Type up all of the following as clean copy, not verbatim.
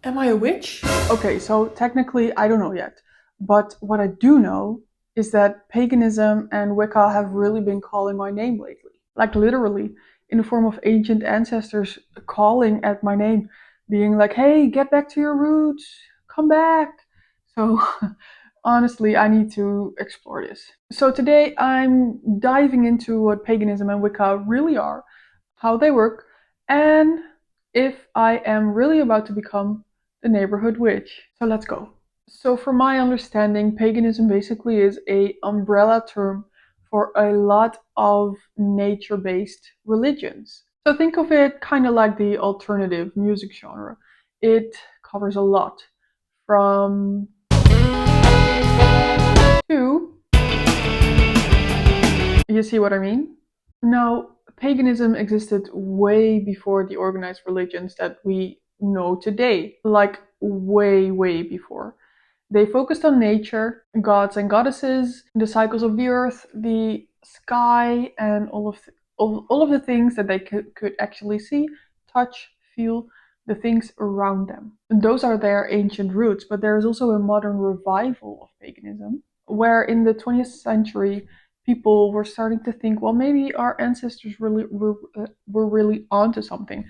Am I a witch? Okay, so technically I don't know yet. But what I do know is that paganism and Wicca have really been calling my name lately. Like literally, in the form of ancient ancestors calling at my name, being like, hey, get back to your roots, come back. So honestly, I need to explore this. So today I'm diving into what paganism and Wicca really are, how they work, and if I am really about to become the neighborhood witch. So let's go. So from my understanding, paganism basically is a umbrella term for a lot of nature-based religions. So think of it kind of like the alternative music genre. It covers a lot from to, you see what I mean? Now, paganism existed way before the organized religions that we know today, like way, way before. They focused on nature, gods and goddesses, the cycles of the earth, the sky, and all of the things that they could actually see, touch, feel, the things around them. And those are their ancient roots, but there is also a modern revival of paganism, where in the 20th century, people were starting to think, well, maybe our ancestors really were really onto something,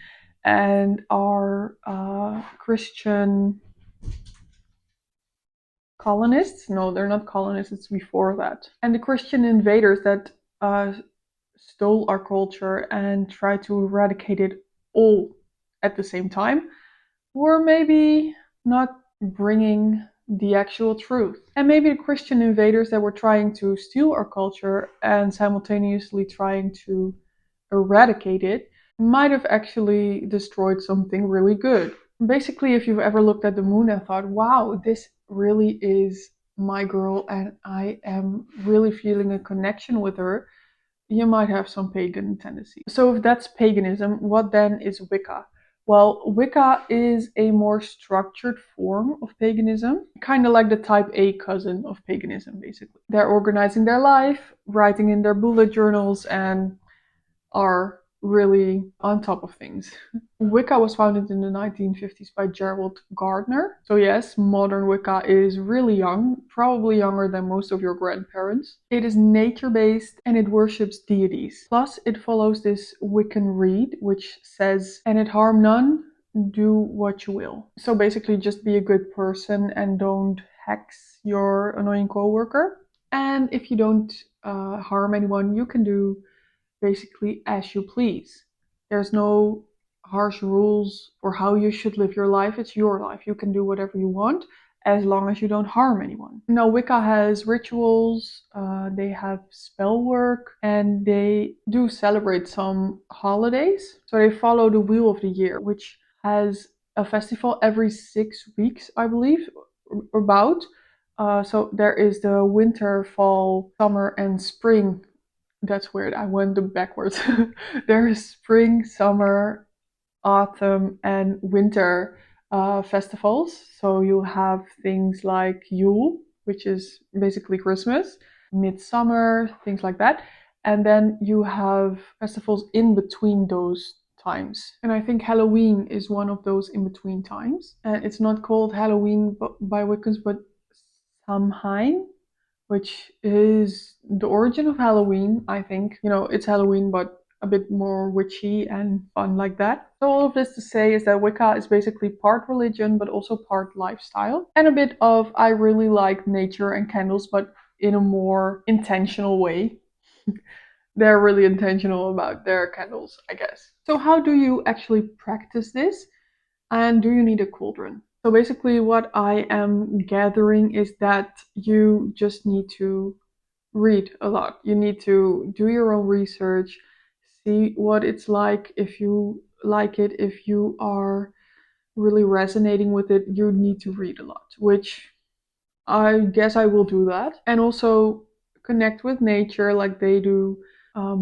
and our Christian colonists, no, they're not colonists, it's before that, and the Christian invaders that uh, stole our culture and tried to eradicate it all at the same time were maybe not bringing the actual truth. And maybe the Christian invaders that were trying to steal our culture and simultaneously trying to eradicate it might have actually destroyed something really good. Basically, if you've ever looked at the moon and thought, wow, this really is my girl and I am really feeling a connection with her, you might have some pagan tendency. So if that's paganism, what then is Wicca? Well, Wicca is a more structured form of paganism, kind of like the type A cousin of paganism, basically. They're organizing their life, writing in their bullet journals, and are really on top of things. Wicca was founded in the 1950s by Gerald Gardner. So yes, modern Wicca is really young, probably younger than most of your grandparents. It is nature-based and it worships deities. Plus, it follows this Wiccan Rede, which says, "And it harm none, do what you will." So basically, just be a good person and don't hex your annoying coworker. And if you don't harm anyone, you can do basically as you please. There's no harsh rules for how you should live your life. It's your life. You can do whatever you want as long as you don't harm anyone. Now, Wicca has rituals, they have spell work, and they do celebrate some holidays. So they follow the Wheel of the Year, which has a festival every 6 weeks, I believe, about. So there is the winter, fall, summer, and spring. That's weird. I went backwards. There is spring, summer, autumn, and winter festivals. So you have things like Yule, which is basically Christmas, midsummer, things like that. And then you have festivals in between those times. And I think Halloween is one of those in between times. And it's not called Halloween by Wiccans, but Samhain, which is the origin of Halloween, I think. You know, it's Halloween, but a bit more witchy and fun like that. So, all of this to say is that Wicca is basically part religion, but also part lifestyle, and a bit of I really like nature and candles, but in a more intentional way. They're really intentional about their candles, I guess. So, how do you actually practice this? And do you need a cauldron? So basically, what I am gathering is that you just need to read a lot. You need to do your own research, see what it's like. If you like it, if you are really resonating with it, you need to read a lot, which I guess I will do that. And also connect with nature like they do,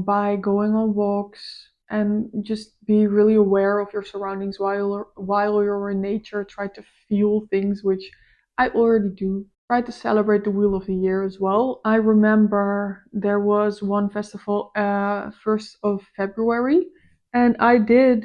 by going on walks and just be really aware of your surroundings while you're in nature. Try to feel things, which I already do. Try to celebrate the Wheel of the Year as well. I remember there was one festival, 1st of February, And I did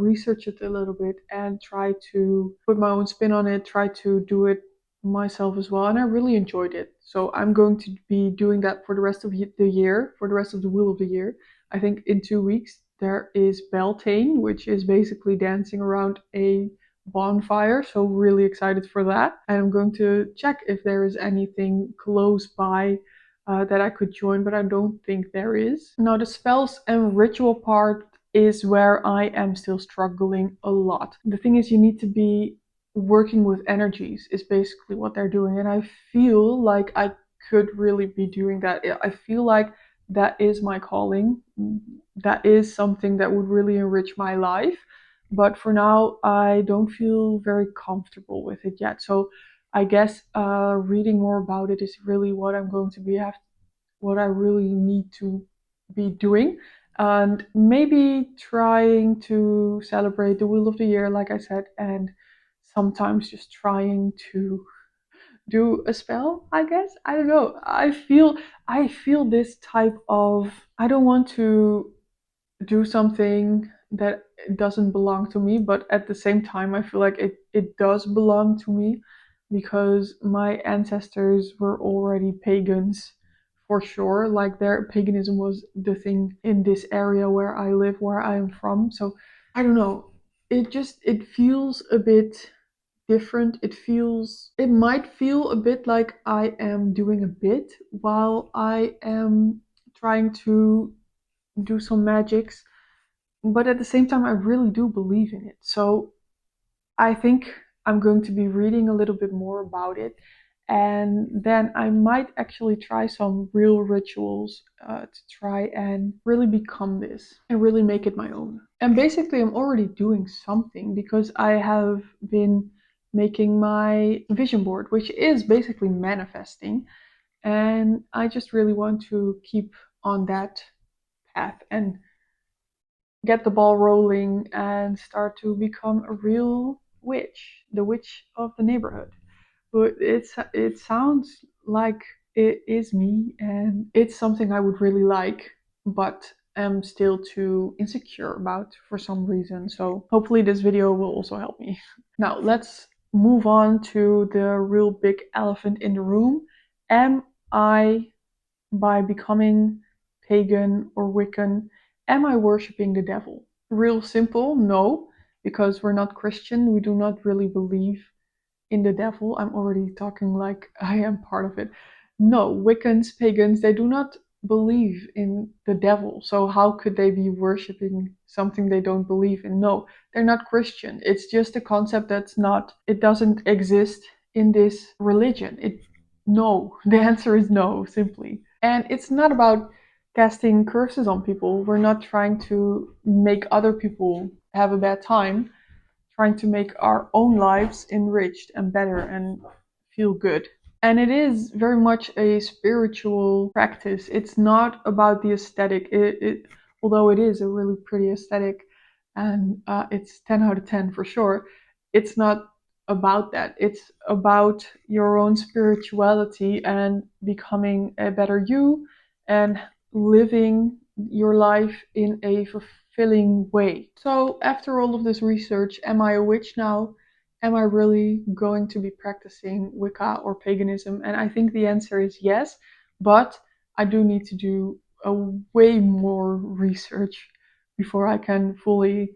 research it a little bit and try to put my own spin on it, try to do it myself as well, and I really enjoyed it. So I'm going to be doing that for the rest of the year, for the rest of the Wheel of the Year. I think in 2 weeks there is Beltane, which is basically dancing around a bonfire. So really excited for that. And I'm going to check if there is anything close by that I could join, but I don't think there is. Now the spells and ritual part is where I am still struggling a lot. The thing is, you need to be working with energies is basically what they're doing, and I feel like I could really be doing that. I feel like that is my calling. That is something that would really enrich my life. But for now, I don't feel very comfortable with it yet. So I guess reading more about it is really what I'm going to be have, what I really need to be doing, and maybe trying to celebrate the Wheel of the Year, like I said, and sometimes just trying to do a spell. I guess I don't know. I feel this type of I don't want to do something that doesn't belong to me, but at the same time, I feel like it does belong to me because my ancestors were already pagans for sure. Like their paganism was the thing in this area where I live, where I am from. So I don't know. It feels a bit different. It might feel a bit like I am doing a bit while I am trying to do some magics, but at the same time, I really do believe in it. So I think I'm going to be reading a little bit more about it. And then I might actually try some real rituals to try and really become this and really make it my own. And basically, I'm already doing something because I have been making my vision board, which is basically manifesting. And I just really want to keep on that path and get the ball rolling and start to become a real witch, the witch of the neighborhood. But it sounds like it is me, and it's something I would really like, but am still too insecure about for some reason. So hopefully this video will also help me. Now let's move on to the real big elephant in the room. Am I, by becoming pagan or Wiccan, am I worshipping the devil? Real simple, no, because we're not Christian. We do not really believe in the devil. I'm already talking like I am part of it. No, Wiccans, pagans, they do not believe in the devil. So how could they be worshipping something they don't believe in? No, they're not Christian. It's just a concept that's not, it doesn't exist in this religion. No, the answer is no, simply. And it's not about casting curses on people. We're not trying to make other people have a bad time, trying to make our own lives enriched and better and feel good. And it is very much a spiritual practice. It's not about the aesthetic. Although it is a really pretty aesthetic, and it's 10 out of 10 for sure. It's not about that. It's about your own spirituality and becoming a better you and living your life in a fulfilling way. So, after all of this research, am I a witch now? Am I really going to be practicing Wicca or paganism? And I think the answer is yes, but I do need to do a way more research before I can fully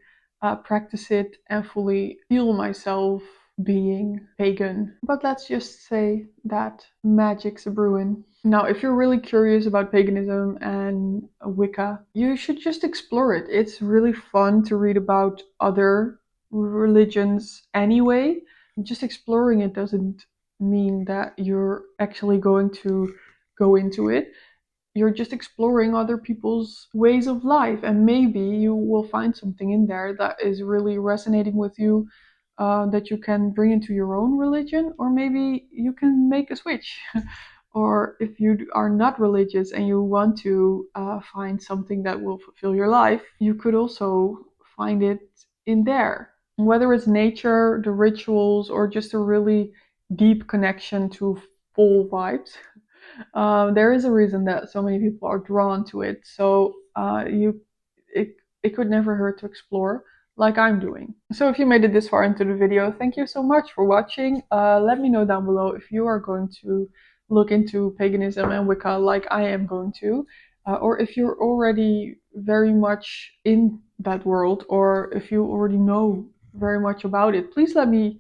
practice it and fully feel myself being pagan. But let's just say that magic's a brewing. Now, if you're really curious about paganism and Wicca, you should just explore it. It's really fun to read about other religions anyway. Just exploring it doesn't mean that you're actually going to go into it. You're just exploring other people's ways of life, and maybe you will find something in there that is really resonating with you, that you can bring into your own religion, or maybe you can make a switch. Or if you are not religious and you want to find something that will fulfill your life, you could also find it in there. Whether it's nature, the rituals, or just a really deep connection to full vibes, there is a reason that so many people are drawn to it. So it it could never hurt to explore like I'm doing. So if you made it this far into the video, thank you so much for watching. Let me know down below if you are going to look into paganism and Wicca like I am going to, or if you're already very much in that world, or if you already know very much about it. Please let me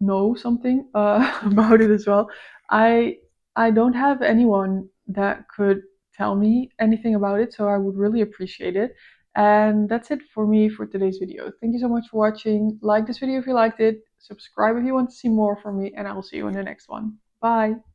know something about it as well. I I don't have anyone that could tell me anything about it, so I would really appreciate it. And that's it for me for today's video. Thank you so much for watching. Like this video if you liked it, subscribe if you want to see more from me, and I will see you in the next one. Bye!